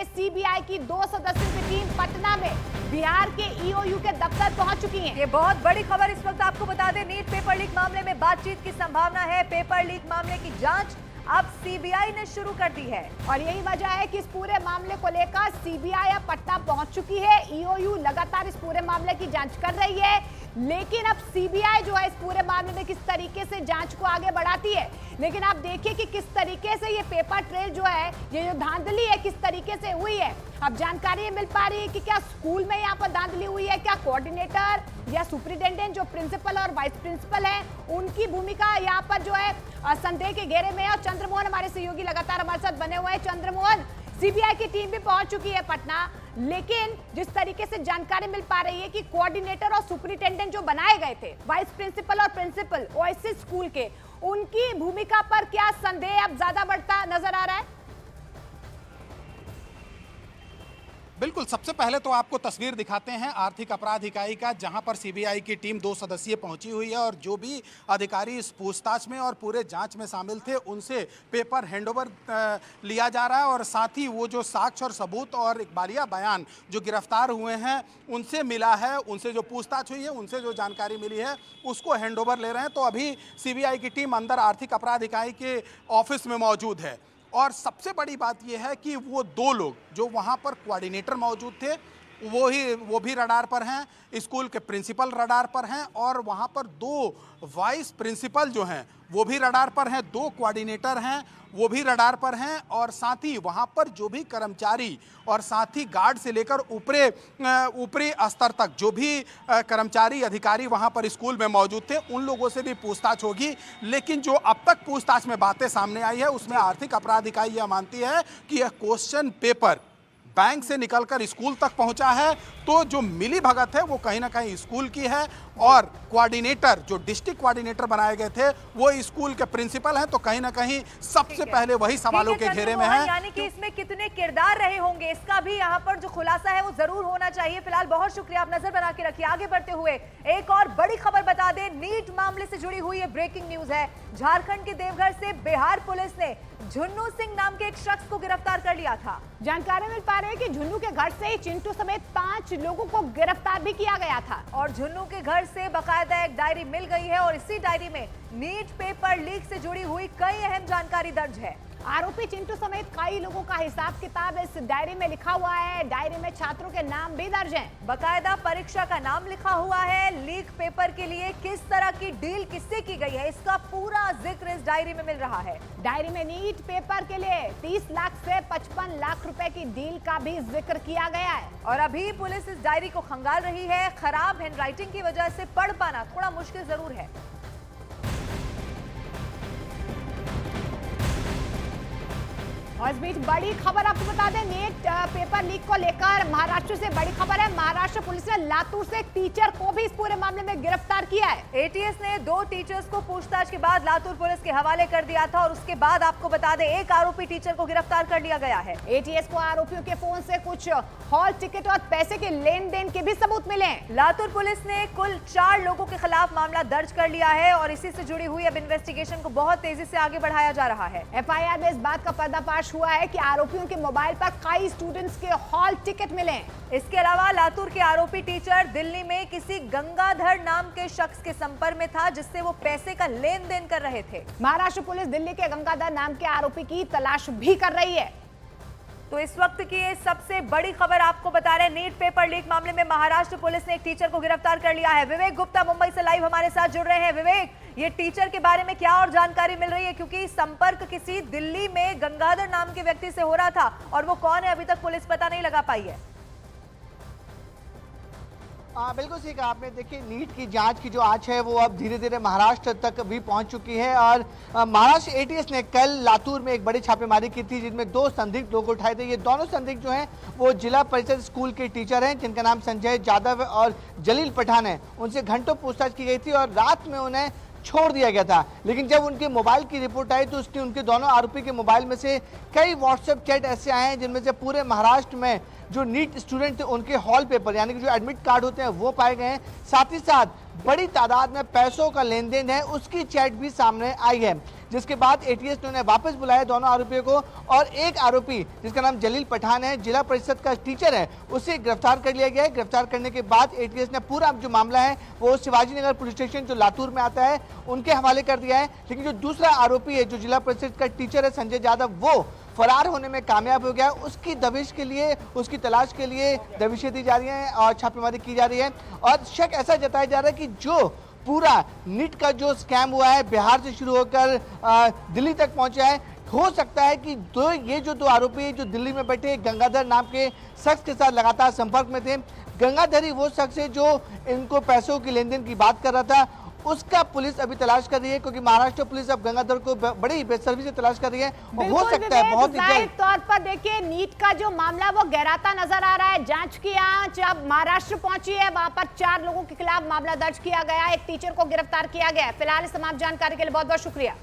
में सीबीआई की 2 सदस्यों की टीम पटना में बिहार के ईओयू के दफ्तर पहुंच चुकी है। ये बहुत बड़ी खबर इस वक्त आपको बता दें, नीट पेपर लीक मामले में बातचीत की संभावना है। पेपर लीक मामले की जांच अब सीबीआई ने शुरू कर दी है और यही वजह है कि इस पूरे मामले को लेकर सीबीआई अब पटना पहुंच चुकी है। ईओयू लगातार इस पूरे मामले की जांच कर रही है, लेकिन अब सीबीआई जो है इस पूरे मामले में किस तरीके से जांच को आगे बढ़ाती है। लेकिन आप देखिए कि किस तरीके से ये पेपर ट्रेल जो है, ये जो धांधली है किस तरीके से हुई है। अब जानकारी मिल पा रही है कि क्या स्कूल में यहाँ पर धांधली हुई है, क्या कोऑर्डिनेटर या सुपरिटेंडेंट जो प्रिंसिपल और वाइस प्रिंसिपल है उनकी भूमिका यहाँ पर जो है संदेह के घेरे में है। और चंद्रमोहन हमारे सहयोगी लगातार हमारे साथ बने हुए हैं। चंद्रमोहन, सीबीआई की टीम भी पहुंच चुकी है पटना, लेकिन जिस तरीके से जानकारी मिल पा रही है कि कोऑर्डिनेटर और सुपरिटेंडेंट जो बनाए गए थे, वाइस प्रिंसिपल और प्रिंसिपल ओएसिस स्कूल के, उनकी भूमिका पर क्या संदेह अब ज्यादा बढ़ता नजर आ रहा है? बिल्कुल, सबसे पहले तो आपको तस्वीर दिखाते हैं आर्थिक अपराध इकाई का, जहां पर सीबीआई की टीम 2 सदस्यीय पहुंची हुई है और जो भी अधिकारी इस पूछताछ में और पूरे जांच में शामिल थे उनसे पेपर हैंडओवर लिया जा रहा है और साथ ही वो जो साक्ष्य और सबूत और इकबालिया बयान जो गिरफ्तार हुए हैं उनसे मिला है, उनसे जो पूछताछ हुई है, उनसे जो जानकारी मिली है उसको हैंडओवर ले रहे हैं। तो अभी सीबीआई की टीम अंदर आर्थिक अपराध इकाई के ऑफिस में मौजूद है और सबसे बड़ी बात यह है कि वो 2 लोग जो वहाँ पर कोऑर्डिनेटर मौजूद थे वो भी रडार पर हैं, स्कूल के प्रिंसिपल रडार पर हैं और वहाँ पर 2 वाइस प्रिंसिपल जो हैं वो भी रडार पर हैं, 2 कोऑर्डिनेटर हैं वो भी रडार पर हैं और साथ ही वहाँ पर जो भी कर्मचारी और साथ ही गार्ड से लेकर ऊपरी स्तर तक जो भी कर्मचारी अधिकारी वहाँ पर स्कूल में मौजूद थे उन लोगों से भी पूछताछ होगी। लेकिन जो अब तक पूछताछ में बातें सामने आई है उसमें आर्थिक अपराध इकाई यह मानती है कि यह क्वेश्चन पेपर बैंक से निकलकर स्कूल तक पहुंचा है, तो जो मिली भगत है वो कहीं ना कहीं स्कूल की है और कोऑर्डिनेटर जो डिस्ट्रिक्ट कोऑर्डिनेटर बनाए गए थे वो स्कूल के प्रिंसिपल हैं, तो कहीं ना कहीं सबसे पहले वही सवालों के घेरे में है। यानी कि इसमें कितने किरदार रहे होंगे इसका भी यहाँ पर जो खुलासा है वो जरूर होना चाहिए। फिलहाल बहुत शुक्रिया, आप नजर बना के रखिए। आगे बढ़ते हुए एक और बड़ी खबर बता दें, नीट मामले से जुड़ी हुई ब्रेकिंग न्यूज है। झारखंड के देवघर से बिहार पुलिस ने झुन्नू सिंह नाम के एक शख्स को गिरफ्तार कर लिया था। जानकारी मिल पा रही है कि झुन्नू के घर से ही चिंटू समेत 5 लोगों को गिरफ्तार भी किया गया था और झुन्नू के घर से बकायदा एक डायरी मिल गई है और इसी डायरी में नीट पेपर लीक से जुड़ी हुई कई अहम जानकारी दर्ज है। आरोपी चिंटू समेत कई लोगों का हिसाब किताब इस डायरी में लिखा हुआ है। डायरी में छात्रों के नाम भी दर्ज हैं। बकायदा परीक्षा का नाम लिखा हुआ है। लीक पेपर के लिए किस तरह की डील किससे की गई है इसका पूरा जिक्र इस डायरी में मिल रहा है। डायरी में नीट पेपर के लिए 30 लाख से 55 लाख रुपए की डील का भी जिक्र किया गया है और अभी पुलिस इस डायरी को खंगाल रही है। खराब हैंडराइटिंग की वजह से पढ़ पाना थोड़ा मुश्किल जरूर है। और इस बीच बड़ी खबर आपको बता दें, नीट पेपर लीक को लेकर महाराष्ट्र से बड़ी खबर है। महाराष्ट्र पुलिस ने लातूर से एक टीचर को भी इस पूरे मामले में गिरफ्तार किया है। एटीएस ने 2 टीचर्स को पूछताछ के बाद लातूर पुलिस के हवाले कर दिया था और उसके बाद आपको बता दें एक आरोपी टीचर को गिरफ्तार कर लिया गया है। एटीएस को आरोपियों के फोन से कुछ हॉल टिकट और पैसे के लेन देन के भी सबूत मिले हैं। लातूर पुलिस ने कुल 4 लोगों के खिलाफ मामला दर्ज कर लिया है और इसी से जुड़ी हुई अब इन्वेस्टिगेशन को बहुत तेजी से आगे बढ़ाया जा रहा है। एफआईआर में इस बात का पर्दाफाश हुआ है कि आरोपियों के मोबाइल पर कई स्टूडेंट्स के हॉल टिकट मिले हैं। इसके अलावा लातूर के आरोपी टीचर दिल्ली में किसी गंगाधर नाम के शख्स के संपर्क में था जिससे वो पैसे का लेन देन कर रहे थे। महाराष्ट्र पुलिस दिल्ली के गंगाधर नाम के आरोपी की तलाश भी कर रही है। तो इस वक्त की ये सबसे बड़ी खबर आपको बता रहे हैं, नीट पेपर लीक मामले में महाराष्ट्र पुलिस ने एक टीचर को गिरफ्तार कर लिया है। विवेक गुप्ता मुंबई से लाइव हमारे साथ जुड़ रहे हैं। विवेक, ये टीचर के बारे में क्या और जानकारी मिल रही है, क्योंकि संपर्क किसी दिल्ली में गंगाधर नाम के व्यक्ति से हो रहा था और वो कौन है अभी तक पुलिस पता नहीं लगा पाई है। बिल्कुल सही कहा आपने। देखिए, नीट की जांच की जो आंच है वो अब धीरे धीरे महाराष्ट्र तक भी पहुंच चुकी है और महाराष्ट्र एटीएस ने कल लातूर में एक बड़ी छापेमारी की थी जिसमें 2 संदिग्ध लोग उठाए थे। ये दोनों संदिग्ध जो हैं वो जिला परिषद स्कूल के टीचर हैं जिनका नाम संजय यादव और जलील पठान है। उनसे घंटों पूछताछ की गई थी और रात में उन्हें छोड़ दिया गया था, लेकिन जब उनके मोबाइल की रिपोर्ट आई तो उसकी उनके दोनों आरोपी के मोबाइल में से कई व्हाट्सएप चैट ऐसे आए हैं जिनमें से पूरे महाराष्ट्र में जो नीट स्टूडेंट थे उनके हॉल पेपर यानी कि जो एडमिट कार्ड होते हैं वो पाए गए हैं। साथ ही साथ बड़ी तादाद में पैसों का लेन देन है उसकी चैट भी सामने आई है, जिसके बाद एटीएस ने उन्हें वापस बुलाया दोनों आरोपियों को, और एक आरोपी जिसका नाम जलील पठान है, जिला परिषद का टीचर है, उसे गिरफ्तार कर लिया गया है। गिरफ्तार करने के बाद एटीएस ने पूरा जो मामला है वो शिवाजी नगर पुलिस स्टेशन जो लातूर में आता है उनके हवाले कर दिया है। लेकिन जो दूसरा आरोपी है जो जिला परिषद का टीचर है संजय यादव, वो फरार होने में कामयाब हो गया। उसकी दबिश के लिए, उसकी तलाश के लिए दबिशें दी जा रही हैं और छापेमारी की जा रही है। और शक ऐसा जताया जा रहा है कि जो पूरा नीट का जो स्कैम हुआ है बिहार से शुरू होकर दिल्ली तक पहुंचा है, हो सकता है कि ये जो दो आरोपी जो दिल्ली में बैठे गंगाधर नाम के शख्स के साथ लगातार संपर्क में थे। गंगाधर ही वो शख्स है जो इनको पैसों की लेन देन की बात कर रहा था। उसका पुलिस अभी तलाश कर रही है, क्योंकि महाराष्ट्र पुलिस अब गंगाधर को बड़ी बेसब्री से तलाश कर रही है। और हो सकता है बहुत ही जल्द तौर पर देखिए नीट का जो मामला वो गहराता नजर आ रहा है। जांच की आंच अब महाराष्ट्र पहुंची है, वहां पर 4 लोगों के खिलाफ मामला दर्ज किया गया, एक टीचर को गिरफ्तार किया गया है। फिलहाल इस तमाम जानकारी के लिए बहुत बहुत शुक्रिया।